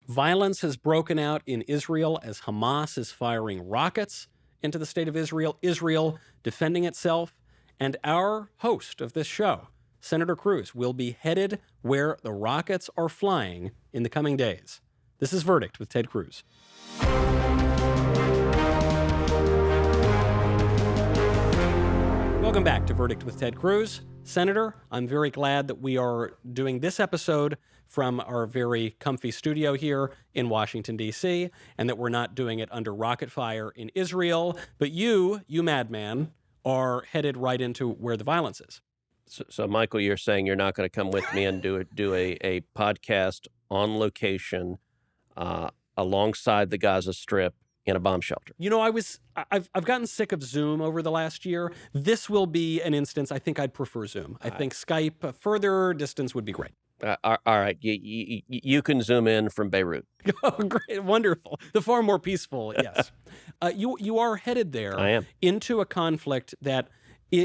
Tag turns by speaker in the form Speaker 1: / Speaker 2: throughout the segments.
Speaker 1: Violence has broken out in Israel as Hamas is firing rockets into the state of Israel, Israel defending itself. And our host of this show, Senator Cruz, will be headed where the rockets are flying in the coming days. This is Verdict with Ted Cruz. Welcome back to Verdict with Ted Cruz. Senator, I'm very glad that we are doing this episode from our very comfy studio here in Washington, D.C., and that we're not doing it under rocket fire in Israel. But you madman, are headed right into where the violence is.
Speaker 2: So Michael, you're saying you're not going to come with me and do a podcast on location alongside the Gaza Strip in a bomb shelter?
Speaker 1: You know, I've gotten sick of Zoom over the last year. This will be an instance. I think I'd prefer Zoom. I think Skype, further distance would be great.
Speaker 2: All right, you can Zoom in from Beirut.
Speaker 1: Oh, great, wonderful. The far more peaceful, yes. You are headed there.
Speaker 2: I am.
Speaker 1: Into a conflict that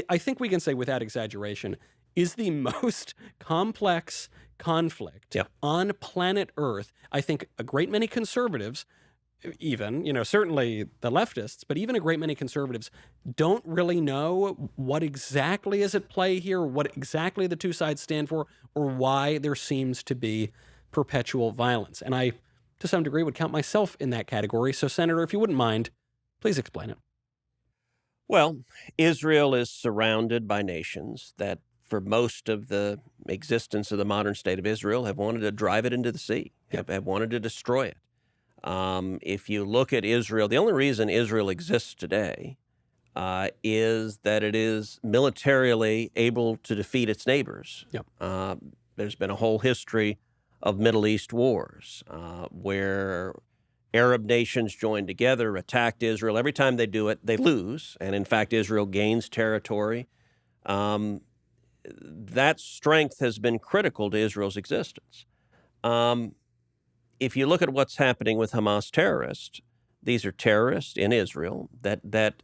Speaker 1: I think we can say without exaggeration is the most complex conflict on planet Earth. I think a great many conservatives, even, certainly the leftists, but even a great many conservatives don't really know what exactly is at play here, what exactly the two sides stand for, or why there seems to be perpetual violence. And I, to some degree, would count myself in that category. So, Senator, if you wouldn't mind, please explain it.
Speaker 2: Well, Israel is surrounded by nations that, for most of the existence of the modern state of Israel, have wanted to drive it into the sea, have wanted to destroy it. If you look at Israel, the only reason Israel exists today is that it is militarily able to defeat its neighbors. There's been a whole history of Middle East wars where Arab nations joined together, attacked Israel. Every time they do it, they lose. And in fact, Israel gains territory. That strength has been critical to Israel's existence. If you look at what's happening with Hamas terrorists, these are terrorists in Israel that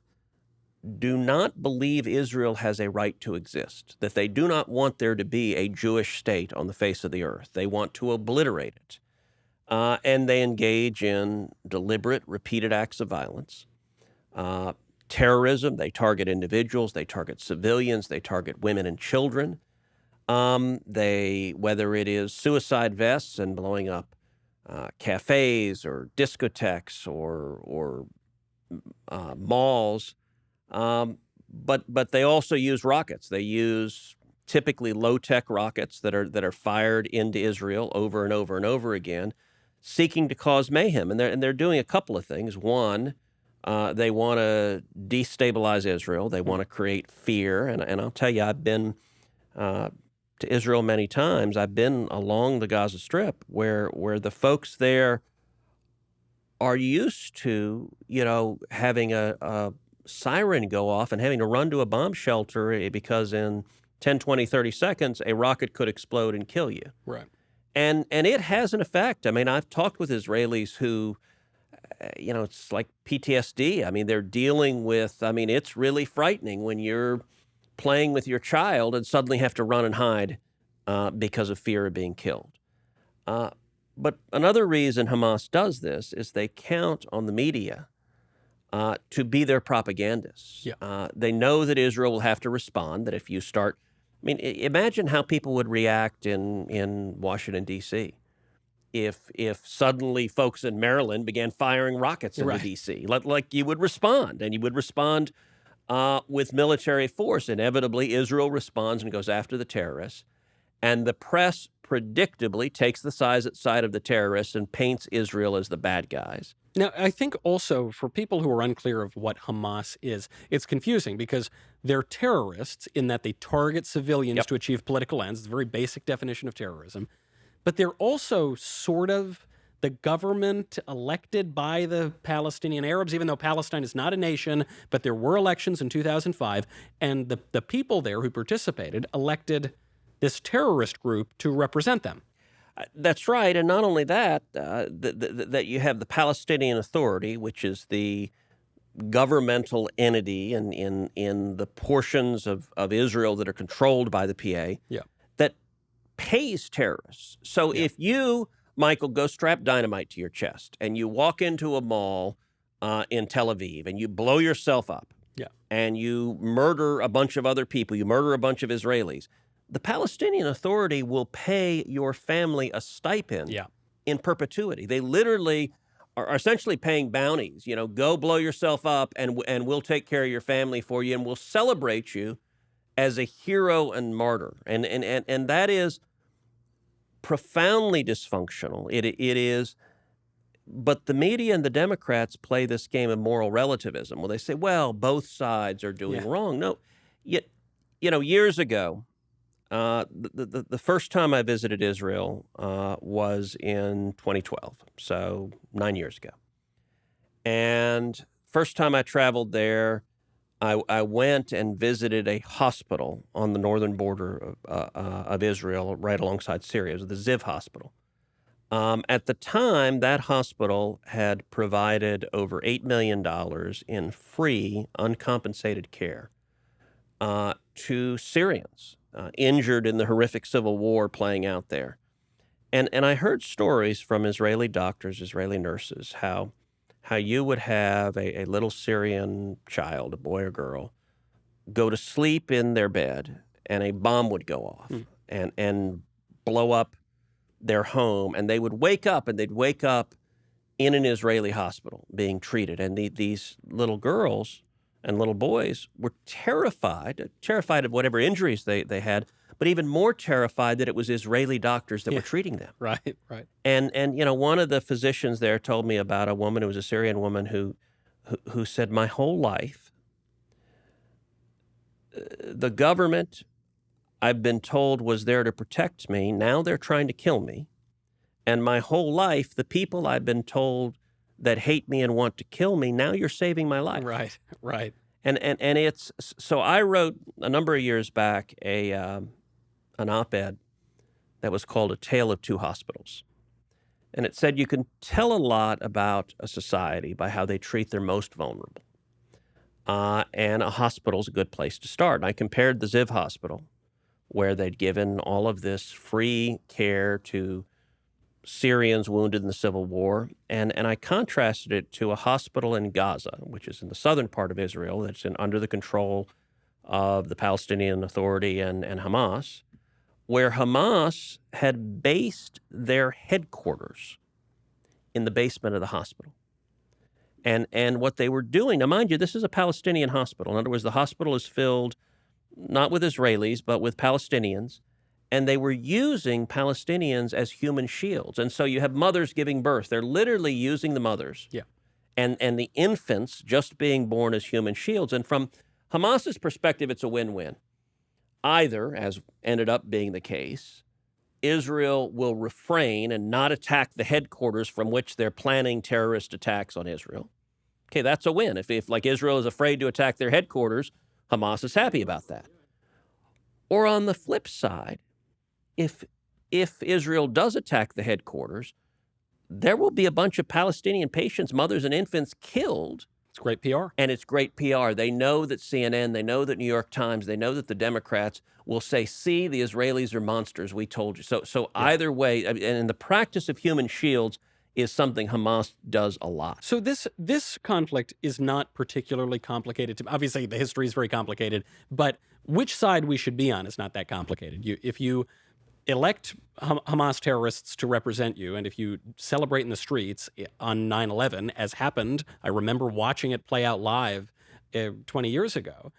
Speaker 2: do not believe Israel has a right to exist, that they do not want there to be a Jewish state on the face of the earth. They want to obliterate it. And they engage in deliberate, repeated acts of violence. Terrorism, they target individuals, they target civilians, they target women and children. Whether it is suicide vests and blowing up cafes or discotheques or malls, but they also use rockets. They use typically low-tech rockets that are fired into Israel over and over and over again, seeking to cause mayhem. And they're doing a couple of things. One, they want to destabilize Israel. They want to create fear. And I'll tell you, I've been to Israel many times. I've been along the Gaza Strip where the folks there are used to, having a siren go off and having to run to a bomb shelter because in 10, 20, 30 seconds, a rocket could explode and kill you.
Speaker 1: Right.
Speaker 2: And it has an effect. I mean, I've talked with Israelis who, it's like PTSD. I mean, they're dealing with, it's really frightening when you're playing with your child and suddenly have to run and hide because of fear of being killed. But another reason Hamas does this is they count on the media to be their propagandists. They know that Israel will have to respond, that if you start, imagine how people would react in Washington, D.C. if suddenly folks in Maryland began firing rockets into D.C. Like you would respond, and you would respond with military force. Inevitably, Israel responds and goes after the terrorists, and the press predictably takes the side of the terrorists and paints Israel as the bad guys.
Speaker 1: Now, I think also for people who are unclear of what Hamas is, it's confusing because they're terrorists in that they target civilians to achieve political ends. It's a very basic definition of terrorism. But they're also sort of the government elected by the Palestinian Arabs, even though Palestine is not a nation, but there were elections in 2005, and the people there who participated elected this terrorist group to represent them.
Speaker 2: That's right, and not only that, that you have the Palestinian Authority, which is the governmental entity in the portions of Israel that are controlled by the PA, that pays terrorists. So if you, Michael, go strap dynamite to your chest, and you walk into a mall in Tel Aviv, and you blow yourself up, and you murder a bunch of other people, you murder a bunch of Israelis, the Palestinian Authority will pay your family a stipend in perpetuity. They literally are essentially paying bounties. You know, go blow yourself up, and we'll take care of your family for you, and we'll celebrate you as a hero and martyr. And that is profoundly dysfunctional. It is. But the media and the Democrats play this game of moral relativism. Well, they say, well, both sides are doing wrong. No, yet, years ago, the first time I visited Israel was in 2012, so 9 years ago. And first time I traveled there, I went and visited a hospital on the northern border of Israel, right alongside Syria. It was the Ziv Hospital. At the time, that hospital had provided over $8 million in free, uncompensated care to Syrians injured in the horrific civil war playing out there. And I heard stories from Israeli doctors, Israeli nurses, how you would have a little Syrian child, a boy or girl, go to sleep in their bed, and a bomb would go off and blow up their home, and they would wake up, and they'd wake up in an Israeli hospital being treated. And these little girls and little boys were terrified of whatever injuries they had, but even more terrified that it was Israeli doctors that were treating them.
Speaker 1: Right.
Speaker 2: And one of the physicians there told me about a woman who was a Syrian woman who said, my whole life, the government, I've been told, was there to protect me. Now they're trying to kill me. And my whole life, the people I've been told that hate me and want to kill me, now you're saving my life.
Speaker 1: Right.
Speaker 2: And it's, so I wrote a number of years back an op-ed that was called A Tale of Two Hospitals. And it said you can tell a lot about a society by how they treat their most vulnerable. And a hospital's a good place to start. And I compared the Ziv Hospital, where they'd given all of this free care to Syrians wounded in the civil war, and I contrasted it to a hospital in Gaza, which is in the southern part of Israel, that's under the control of the Palestinian Authority and Hamas, where Hamas had based their headquarters in the basement of the hospital. And what they were doing, now mind you, this is a Palestinian hospital. In other words, the hospital is filled not with Israelis, but with Palestinians. And they were using Palestinians as human shields. And so you have mothers giving birth. They're literally using the mothers and the infants just being born as human shields. And from Hamas's perspective, it's a win-win. Either, as ended up being the case, Israel will refrain and not attack the headquarters from which they're planning terrorist attacks on Israel. Okay, that's a win. If like Israel is afraid to attack their headquarters, Hamas is happy about that. Or on the flip side, if Israel does attack the headquarters, there will be a bunch of Palestinian patients, mothers and infants, killed.
Speaker 1: It's great PR.
Speaker 2: And it's great PR. They know that CNN, they know that New York Times, they know that the Democrats will say, see, the Israelis are monsters, we told you. So either way, and the practice of human shields is something Hamas does a lot.
Speaker 1: So this conflict is not particularly complicated. Obviously, the history is very complicated, but which side we should be on is not that complicated. If you elect Hamas terrorists to represent you, and if you celebrate in the streets on 9/11, as happened, I remember watching it play out live 20 years ago,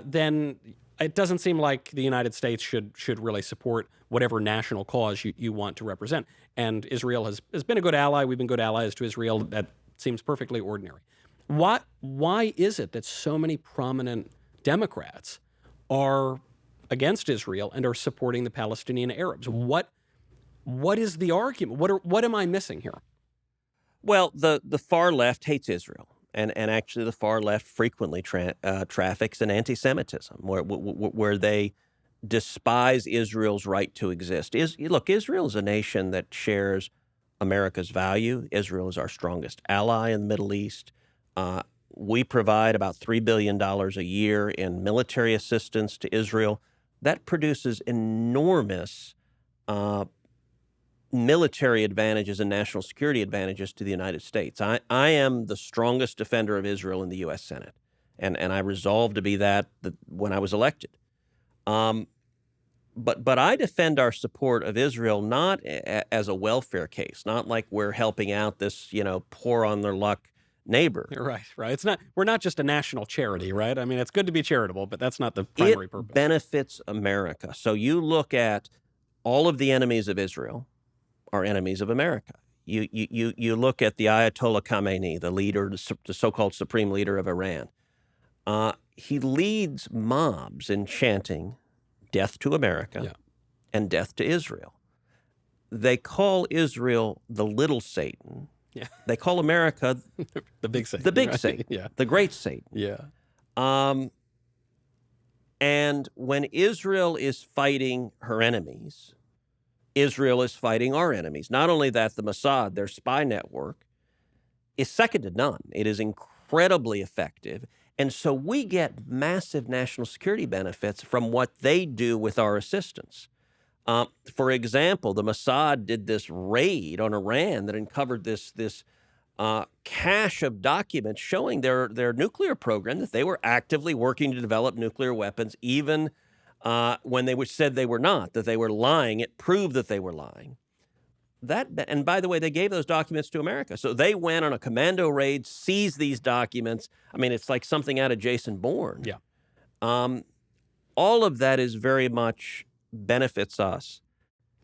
Speaker 1: then it doesn't seem like the United States should really support whatever national cause you want to represent. And Israel has been a good ally. We've been good allies to Israel. That seems perfectly ordinary. Why is it that so many prominent Democrats are against Israel and are supporting the Palestinian Arabs? What is the argument? What am I missing here?
Speaker 2: Well, the far left hates Israel. And actually, the far left frequently traffics in anti-Semitism, where they despise Israel's right to exist. Look, Israel is a nation that shares America's value. Israel is our strongest ally in the Middle East. We provide about $3 billion a year in military assistance to Israel. That produces enormous military advantages and national security advantages to the United States. I am the strongest defender of Israel in the U.S. Senate, and I resolved to be that when I was elected. But I defend our support of Israel not as a welfare case, not like we're helping out this, poor on their luck neighbor.
Speaker 1: Right. It's not. We're not just a national charity, right? I mean, it's good to be charitable, but that's not the primary purpose.
Speaker 2: It benefits America. So you look at all of the enemies of Israel are enemies of America. You look at the Ayatollah Khamenei, the leader, the so-called supreme leader of Iran. He leads mobs in chanting death to America and death to Israel. They call Israel the little Satan.
Speaker 1: Yeah.
Speaker 2: They call America
Speaker 1: the big Satan.
Speaker 2: The big
Speaker 1: right?
Speaker 2: Satan.
Speaker 1: Yeah.
Speaker 2: The great Satan.
Speaker 1: Yeah.
Speaker 2: And when Israel is fighting her enemies, Israel is fighting our enemies. Not only that, the Mossad, their spy network, is second to none. It is incredibly effective. And so we get massive national security benefits from what they do with our assistance. For example, the Mossad did this raid on Iran that uncovered this cache of documents showing their nuclear program, that they were actively working to develop nuclear weapons, even when they said they were not, that they were lying. It proved that they were lying. And by the way, they gave those documents to America. So they went on a commando raid, seized these documents. I mean, it's like something out of Jason Bourne.
Speaker 1: Yeah.
Speaker 2: All of that is very much benefits us.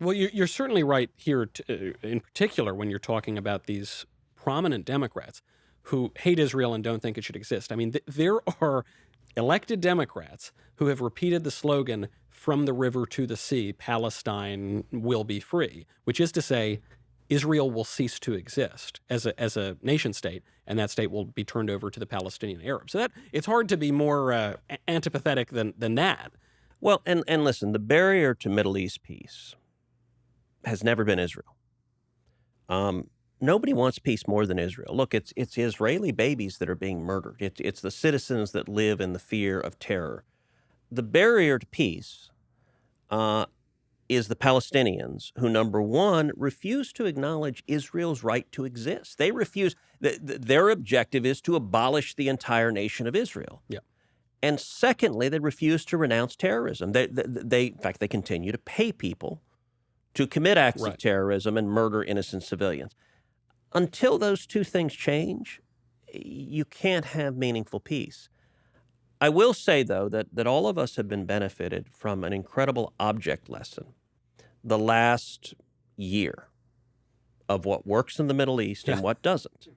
Speaker 1: Well, you're certainly right here, in particular, when you're talking about these prominent Democrats who hate Israel and don't think it should exist. I mean, there are elected Democrats who have repeated the slogan, "From the river to the sea, Palestine will be free," which is to say, Israel will cease to exist as a nation state, and that state will be turned over to the Palestinian Arabs. So it's hard to be more antipathetic than that.
Speaker 2: Well, and listen, the barrier to Middle East peace has never been Israel. Nobody wants peace more than Israel. Look, it's Israeli babies that are being murdered. It's the citizens that live in the fear of terror. The barrier to peace is the Palestinians who, number one, refuse to acknowledge Israel's right to exist. They refuse. Their objective is to abolish the entire nation of Israel.
Speaker 1: Yeah.
Speaker 2: And secondly, they refuse to renounce terrorism. In fact, they continue to pay people to commit acts of terrorism and murder innocent civilians. Until those two things change, you can't have meaningful peace. I will say, though, that all of us have been benefited from an incredible object lesson the last year of what works in the Middle East and what doesn't.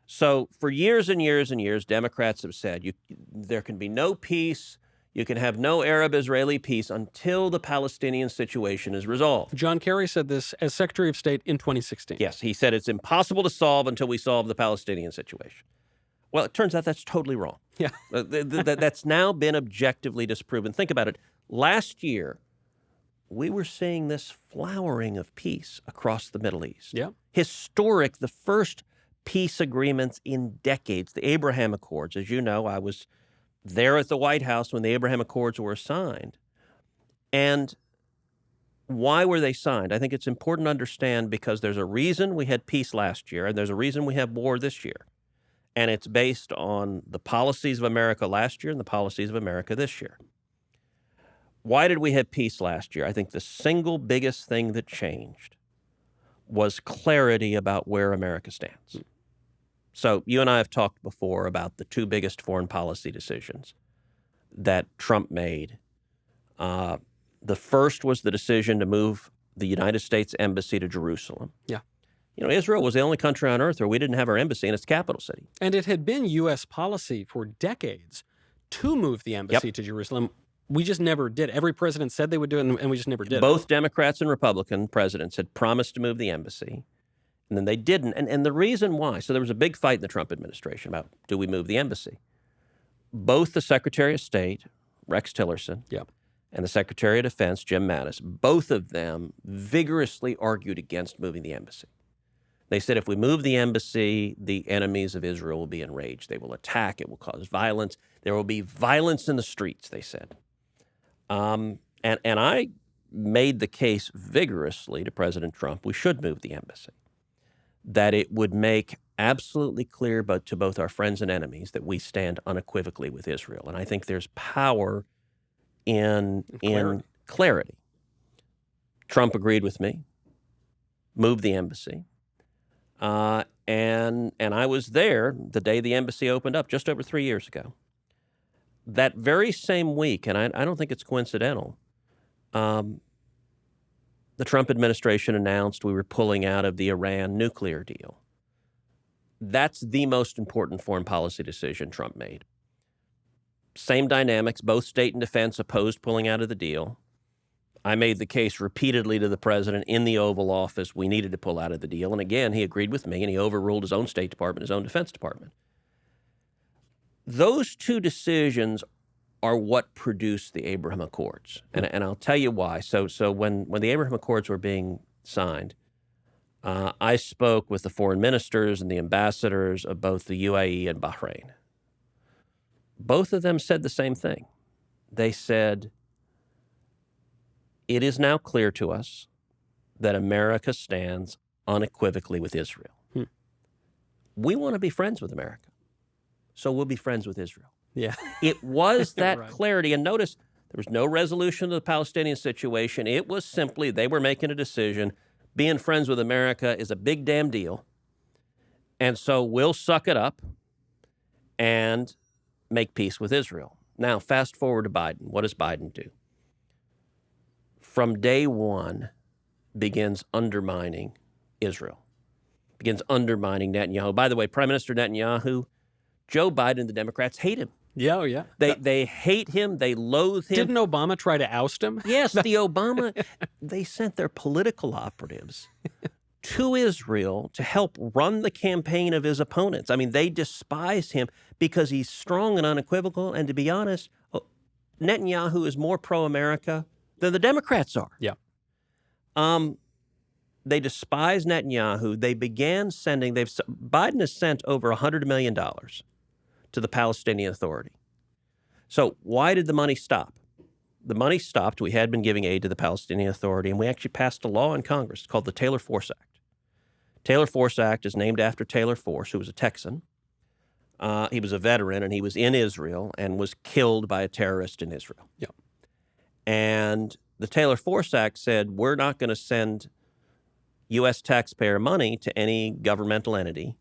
Speaker 2: So for years and years and years, Democrats have said there can be no peace, you can have no Arab-Israeli peace until the Palestinian situation is resolved.
Speaker 1: John Kerry said this as Secretary of State in 2016.
Speaker 2: Yes, he said it's impossible to solve until we solve the Palestinian situation. Well, it turns out that's totally wrong.
Speaker 1: Yeah.
Speaker 2: That's now been objectively disproven. Think about it. Last year, we were seeing this flowering of peace across the Middle East.
Speaker 1: Yeah.
Speaker 2: Historic, the first peace agreements in decades, the Abraham Accords. As you know, I was there at the White House when the Abraham Accords were signed. And why were they signed? I think it's important to understand because there's a reason we had peace last year and there's a reason we have war this year. And it's based on the policies of America last year and the policies of America this year. Why did we have peace last year? I think the single biggest thing that changed was clarity about where America stands. So you and I have talked before about the two biggest foreign policy decisions that Trump made. The first was the decision to move the United States Embassy to Jerusalem.
Speaker 1: Yeah.
Speaker 2: You know, Israel was the only country on earth where we didn't have our embassy in its capital city.
Speaker 1: And it had been U.S. policy for decades to move the embassy to Jerusalem. We just never did. Every president said they would do it, and we just never did.
Speaker 2: Both Democrats and Republican presidents had promised to move the embassy, and then they didn't. And the reason why, so there was a big fight in the Trump administration about, do we move the embassy? Both the Secretary of State, Rex Tillerson, and the Secretary of Defense, Jim Mattis, both of them vigorously argued against moving the embassy. They said if we move the embassy, the enemies of Israel will be enraged. They will attack. It will cause violence. There will be violence in the streets, they said. And I made the case vigorously to President Trump we should move the embassy, that it would make absolutely clear to both our friends and enemies that we stand unequivocally with Israel. And I think there's power in clarity. Trump agreed with me, moved the embassy, and I was there the day the embassy opened up just over 3 years ago. That very same week, and I don't think it's coincidental, the Trump administration announced we were pulling out of the Iran nuclear deal. That's the most important foreign policy decision Trump made. Same dynamics, both state and defense opposed pulling out of the deal. I made the case repeatedly to the president in the Oval Office we needed to pull out of the deal. And again, he agreed with me, and he overruled his own State Department, his own Defense Department. Those two decisions are what produced the Abraham Accords. And I'll tell you why. So when the Abraham Accords were being signed, I spoke with the foreign ministers and the ambassadors of both the UAE and Bahrain. Both of them said the same thing. They said, it is now clear to us that America stands unequivocally with Israel. We want to be friends with America, so we'll be friends with Israel.
Speaker 1: Yeah.
Speaker 2: It was that
Speaker 1: Right.
Speaker 2: clarity. And notice, there was no resolution to the Palestinian situation. It was simply they were making a decision. Being friends with America is a big damn deal. And so we'll suck it up and make peace with Israel. Now, fast forward to Biden. What does Biden do? From day one, begins undermining Israel, begins undermining Netanyahu. By the way, Prime Minister Netanyahu, Joe Biden and the Democrats hate him.
Speaker 1: Yeah, oh yeah.
Speaker 2: They hate him. They loathe him.
Speaker 1: Didn't Obama try to oust him?
Speaker 2: Yes, the Obama, they sent their political operatives to Israel to help run the campaign of his opponents. I mean, they despise him because he's strong and unequivocal. And to be honest, Netanyahu is more pro-America than the Democrats are.
Speaker 1: Yeah.
Speaker 2: They despise Netanyahu. They began sending, Biden has sent over $100 million to the Palestinian Authority. So why did the money stop? The money stopped. We had been giving aid to the Palestinian Authority, and we actually passed a law in Congress called the Taylor Force Act. Taylor Force Act is named after Taylor Force, who was a Texan. He was a veteran, and he was in Israel and was killed by a terrorist in Israel.
Speaker 1: Yeah.
Speaker 2: And the Taylor Force Act said, we're not going to send U.S. taxpayer money to any governmental entity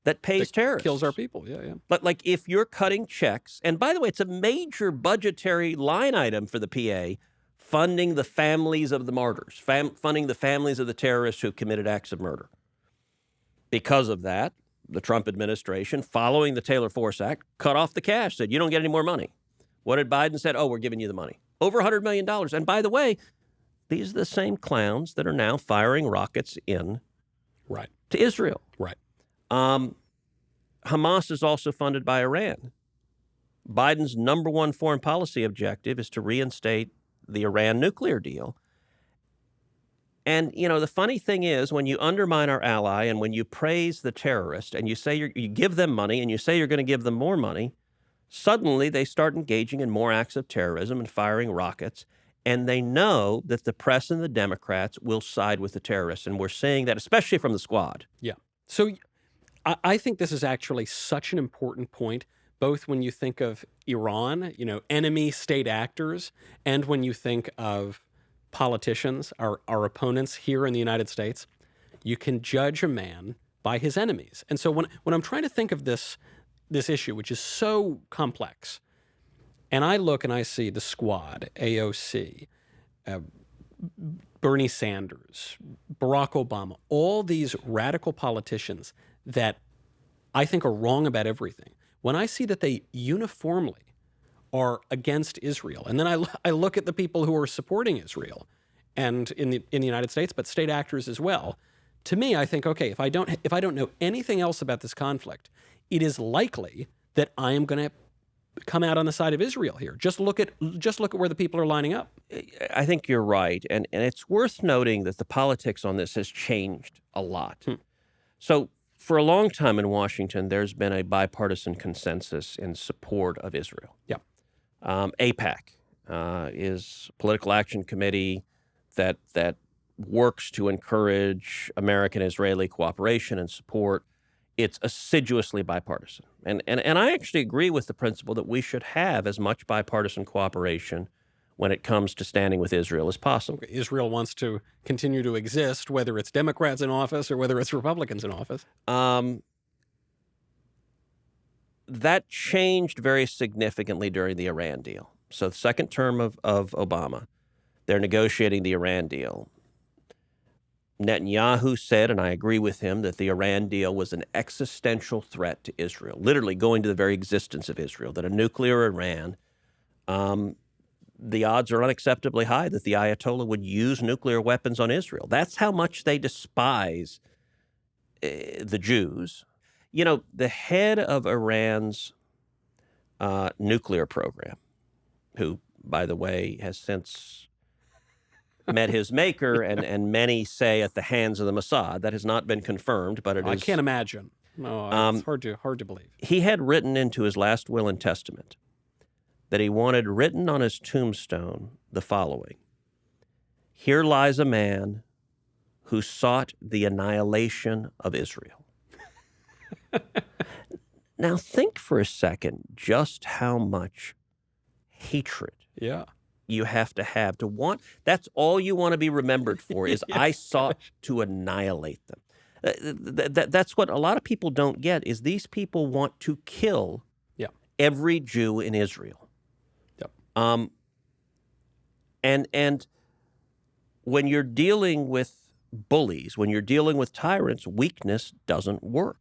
Speaker 2: that pays terrorists.
Speaker 1: Kills our people, yeah.
Speaker 2: But like if you're cutting checks, and by the way, it's a major budgetary line item for the PA, funding the families of the martyrs, funding the families of the terrorists who committed acts of murder. Because of that, the Trump administration, following the Taylor Force Act, cut off the cash, said, you don't get any more money. What did Biden say? Oh, we're giving you the money. Over $100 million. And by the way, these are the same clowns that are now firing rockets in to Israel.
Speaker 1: Right.
Speaker 2: Hamas is also funded by Iran. Biden's number one foreign policy objective is to reinstate the Iran nuclear deal. And, you know, the funny thing is when you undermine our ally and when you praise the terrorist and you say you give them money and you say you're going to give them more money, suddenly they start engaging in more acts of terrorism and firing rockets. And they know that the press and the Democrats will side with the terrorists. And we're seeing that, especially from the squad.
Speaker 1: Yeah. So I think this is actually such an important point, both when you think of Iran, you know, enemy state actors, and when you think of politicians, our opponents here in the United States. You can judge a man by his enemies. And so when I'm trying to think of this issue, which is so complex, and I look and I see the squad, AOC, Bernie Sanders, Barack Obama, all these radical politicians that I think are wrong about everything. When I see that they uniformly are against Israel, and then I look at the people who are supporting Israel, and in the United States, but state actors as well. To me, I think, okay, if I don't know anything else about this conflict, it is likely that I am going to come out on the side of Israel here. Just look at where the people are lining up.
Speaker 2: I think you're right, and it's worth noting that the politics on this has changed a lot. So for a long time in Washington, there's been a bipartisan consensus in support of Israel.
Speaker 1: Yeah.
Speaker 2: AIPAC is Political Action Committee, that works to encourage American-Israeli cooperation and support. It's assiduously bipartisan. And I actually agree with the principle that we should have as much bipartisan cooperation when it comes to standing with Israel as possible.
Speaker 1: Israel wants to continue to exist, whether it's Democrats in office or whether it's Republicans in office.
Speaker 2: That changed very significantly during the Iran deal. So the second term of Obama, they're negotiating the Iran deal. Netanyahu said, and I agree with him, that the Iran deal was an existential threat to Israel, literally going to the very existence of Israel, that a nuclear Iran, the odds are unacceptably high that the Ayatollah would use nuclear weapons on Israel. That's how much they despise the Jews. You know, the head of Iran's nuclear program, who, by the way, has since met his maker, and many say at the hands of the Mossad. That has not been confirmed, but it is.
Speaker 1: I can't imagine. No, it's hard to believe.
Speaker 2: He had written into his last will and testament that he wanted written on his tombstone the following: "Here lies a man who sought the annihilation of Israel." Now think for a second just how much hatred you have to want. That's all you want to be remembered for is I sought to annihilate them. That's what a lot of people don't get is these people want to kill every Jew in Israel. And when you're dealing with bullies, when you're dealing with tyrants, weakness doesn't work.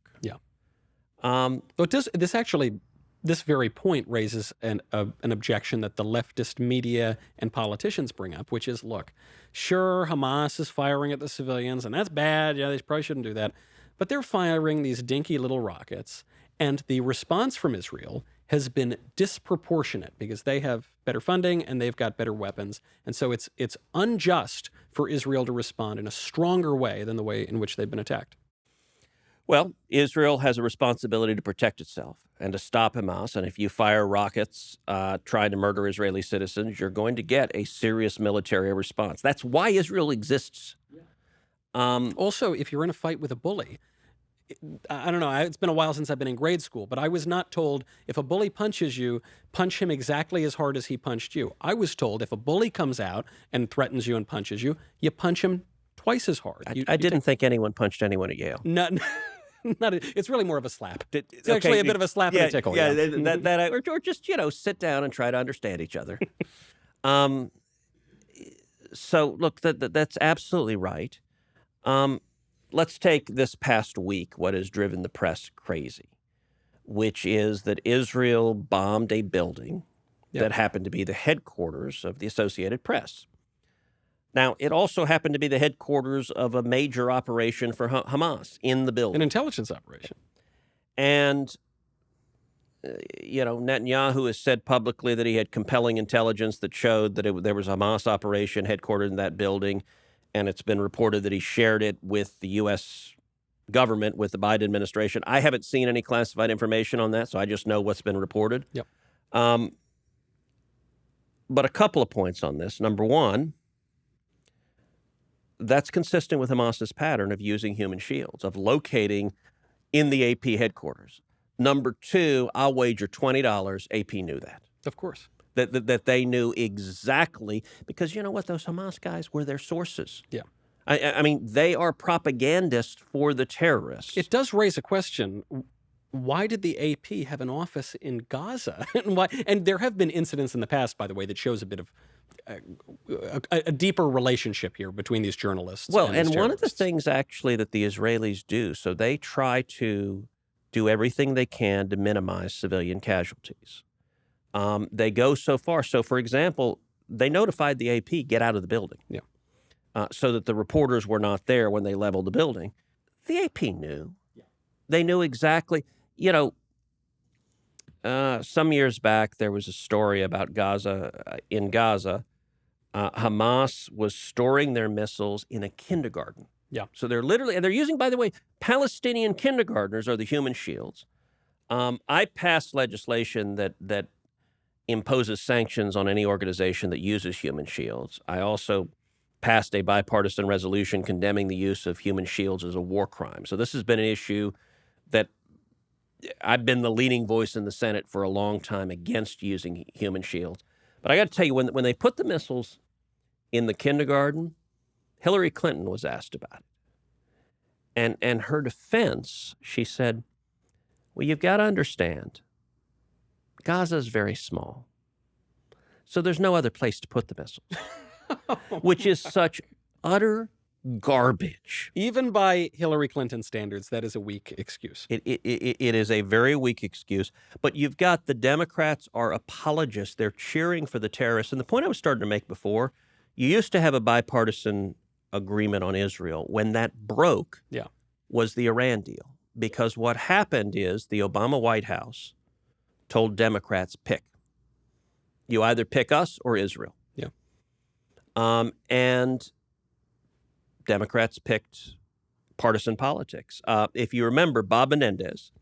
Speaker 1: But this very point raises an objection that the leftist media and politicians bring up, which is, look, sure, Hamas is firing at the civilians, and that's bad. Yeah, they probably shouldn't do that. But they're firing these dinky little rockets, and the response from Israel has been disproportionate because they have better funding and they've got better weapons. And so it's unjust for Israel to respond in a stronger way than the way in which they've been attacked.
Speaker 2: Well, Israel has a responsibility to protect itself and to stop Hamas. And if you fire rockets trying to murder Israeli citizens, you're going to get a serious military response. That's why Israel exists.
Speaker 1: Also, if you're in a fight with a bully, I don't know, it's been a while since I've been in grade school, but I was not told if a bully punches you, punch him exactly as hard as he punched you. I was told if a bully comes out and threatens you and punches you, you punch him twice as hard.
Speaker 2: I didn't think anyone punched anyone at Yale.
Speaker 1: It's really more of a slap. It's actually a bit of a slap and a tickle.
Speaker 2: Or just, sit down and try to understand each other. So, look, that's absolutely right. Let's take this past week, what has driven the press crazy, which is that Israel bombed a building that happened to be the headquarters of the Associated Press. Now, it also happened to be the headquarters of a major operation for Hamas in the building.
Speaker 1: An intelligence operation.
Speaker 2: And, Netanyahu has said publicly that he had compelling intelligence that showed that there was a Hamas operation headquartered in that building. And it's been reported that he shared it with the U.S. government, with the Biden administration. I haven't seen any classified information on that, so I just know what's been reported. But a couple of points on this. Number one, that's consistent with Hamas's pattern of using human shields, of locating in the AP headquarters. Number two, I'll wager $20 AP knew that.
Speaker 1: Of course.
Speaker 2: That they knew exactly, because you know what? Those Hamas guys were their sources.
Speaker 1: Yeah.
Speaker 2: I mean, they are propagandists for the terrorists.
Speaker 1: It does raise a question. Why did the AP have an office in Gaza? And there have been incidents in the past, by the way, that shows a bit of a deeper relationship here between these journalists.
Speaker 2: Well, and one of the things actually that the Israelis do, so they try to do everything they can to minimize civilian casualties. They go so far. So, for example, they notified the AP, get out of the building. So that the reporters were not there when they leveled the building. The AP knew. They knew exactly. Some years back, there was a story about Gaza. In Gaza, Hamas was storing their missiles in a kindergarten. So they're literally, and they're using, by the way, Palestinian kindergartners are the human shields. I passed legislation that imposes sanctions on any organization that uses human shields. I also passed a bipartisan resolution condemning the use of human shields as a war crime. So this has been an issue that I've been the leading voice in the Senate for a long time against using human shields. But I got to tell you, when they put the missiles in the kindergarten, Hillary Clinton was asked about it. And her defense, she said, well, you've got to understand, Gaza is very small. So there's no other place to put the missiles, which is such utter garbage.
Speaker 1: Even by Hillary Clinton standards, that is a weak excuse.
Speaker 2: It is a very weak excuse. But you've got the Democrats are apologists. They're cheering for the terrorists. And the point I was starting to make before, you used to have a bipartisan agreement on Israel. When that broke, was the Iran deal. Because what happened is the Obama White House told Democrats, pick. You either pick us or Israel.
Speaker 1: Yeah.
Speaker 2: And Democrats picked partisan politics. If you remember, Bob Menendez,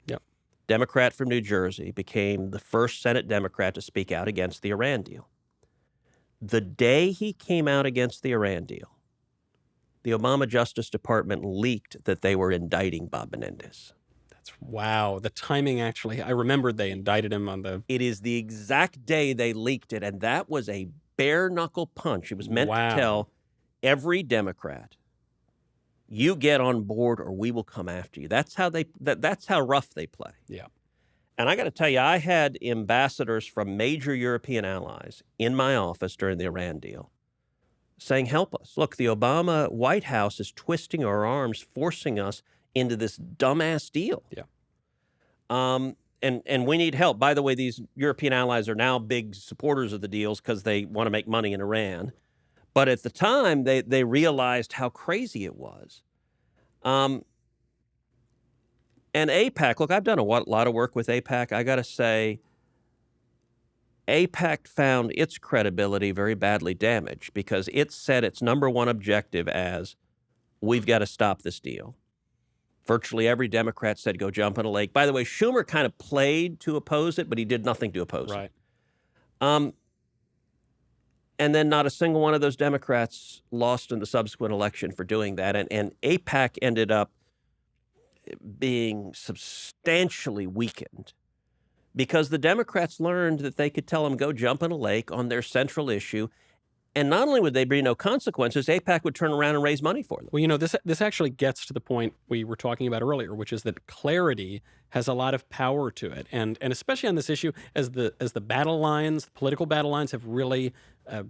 Speaker 2: Democrat from New Jersey, became the first Senate Democrat to speak out against the Iran deal. The day he came out against the Iran deal, the Obama Justice Department leaked that they were indicting Bob Menendez.
Speaker 1: Wow. The timing, actually, I remembered they indicted him on the...
Speaker 2: It is the exact day they leaked it, and that was a bare-knuckle punch. It was meant to tell every Democrat, you get on board or we will come after you. That's how that's how rough they play.
Speaker 1: Yeah.
Speaker 2: And I got to tell you, I had ambassadors from major European allies in my office during the Iran deal saying, help us. Look, the Obama White House is twisting our arms, forcing us into this dumbass deal.
Speaker 1: Yeah.
Speaker 2: And we need help. By the way, these European allies are now big supporters of the deals because they want to make money in Iran. But at the time, they realized how crazy it was. And AIPAC, look, I've done a lot of work with AIPAC. I got to say, AIPAC found its credibility very badly damaged because it set its number one objective as, we've got to stop this deal. Virtually every Democrat said, go jump in a lake. By the way, Schumer kind of played to oppose it, but he did nothing to oppose it. And then not a single one of those Democrats lost in the subsequent election for doing that. And AIPAC ended up being substantially weakened because the Democrats learned that they could tell them, go jump in a lake on their central issue. And not only would there be no consequences, AIPAC would turn around and raise money for them.
Speaker 1: Well, you know, this actually gets to the point we were talking about earlier, which is that clarity has a lot of power to it. And especially on this issue, as the battle lines, the political battle lines have really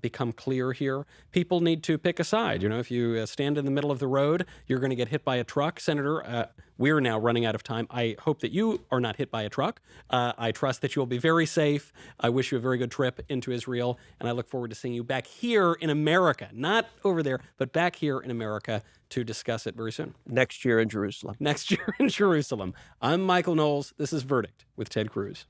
Speaker 1: become clear here, people need to pick a side. You know, if you stand in the middle of the road, you're going to get hit by a truck. Senator, we're now running out of time. I hope that you are not hit by a truck. I trust that you'll be very safe. I wish you a very good trip into Israel, and I look forward to seeing you back here in America, not over there, but back here in America to discuss it very soon.
Speaker 2: Next year in Jerusalem.
Speaker 1: Next year in Jerusalem. I'm Michael Knowles. This is Verdict with Ted Cruz.